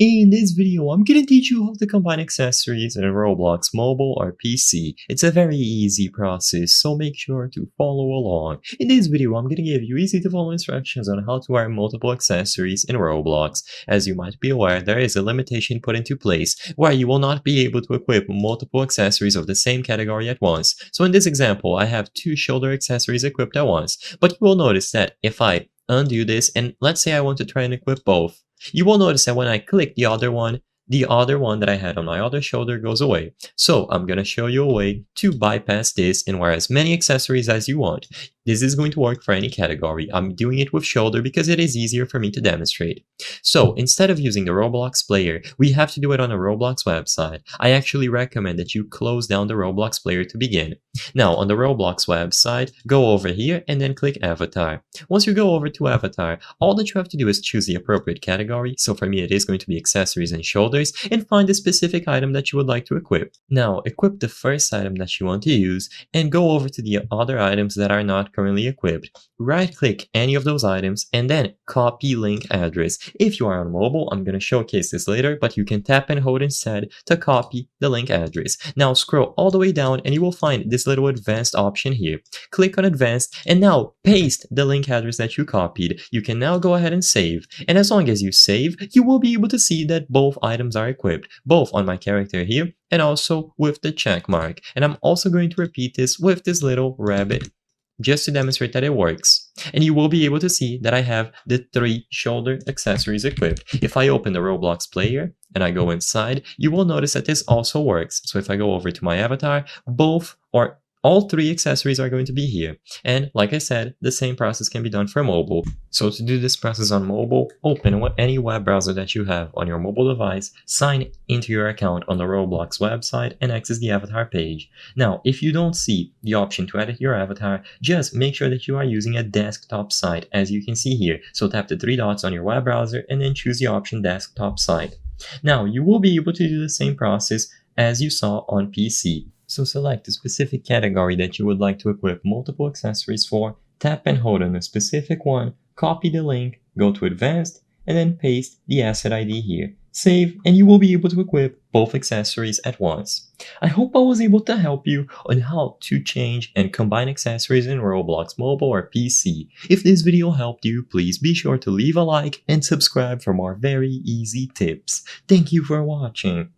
In this video, I'm gonna teach you how to combine accessories in Roblox mobile or PC. It's a very easy process, so make sure to follow along. In this video, I'm gonna give you easy to follow instructions on how to wear multiple accessories in Roblox. As you might be aware, there is a limitation put into place where you will not be able to equip multiple accessories of the same category at once. So in this example, I have two shoulder accessories equipped at once, but you will notice that if I undo this and let's say I want to try and equip both, you will notice that when I click the other one that I had on my other shoulder goes away. So I'm going to show you a way to bypass this and wear as many accessories as you want. This is going to work for any category. I'm doing it with shoulder because it is easier for me to demonstrate. So instead of using the Roblox player, we have to do it on a Roblox website. I actually recommend that you close down the Roblox player to begin. Now on the Roblox website, go over here and then click Avatar. Once you go over to Avatar, all that you have to do is choose the appropriate category. So for me, it is going to be accessories and shoulders, and find the specific item that you would like to equip. Now, equip the first item that you want to use and go over to the other items that are not currently equipped. Right-click any of those items and then copy link address. If you are on mobile, I'm going to showcase this later, but you can tap and hold instead to copy the link address. Now scroll all the way down and you will find this little advanced option here. Click on advanced and now paste the link address that you copied. You can now go ahead and save. And as long as you save, you will be able to see that both items are equipped, both on my character here and also with the check mark. And I'm also going to repeat this with this little rabbit just to demonstrate that it works. And you will be able to see that I have the 3 shoulder accessories equipped. If I open the Roblox player and I go inside, you will notice that this also works. So if I go over to my avatar, all 3 accessories are going to be here. And like I said, the same process can be done for mobile. So to do this process on mobile, open any web browser that you have on your mobile device, sign into your account on the Roblox website, and access the avatar page. Now, if you don't see the option to edit your avatar, just make sure that you are using a desktop site, as you can see here. So tap the 3 dots on your web browser and then choose the option desktop site. Now, you will be able to do the same process as you saw on PC. So select a specific category that you would like to equip multiple accessories for, tap and hold on a specific one, copy the link, go to advanced, and then paste the asset ID here. Save, and you will be able to equip both accessories at once. I hope I was able to help you on how to change and combine accessories in Roblox mobile or PC. If this video helped you, please be sure to leave a like and subscribe for more very easy tips. Thank you for watching.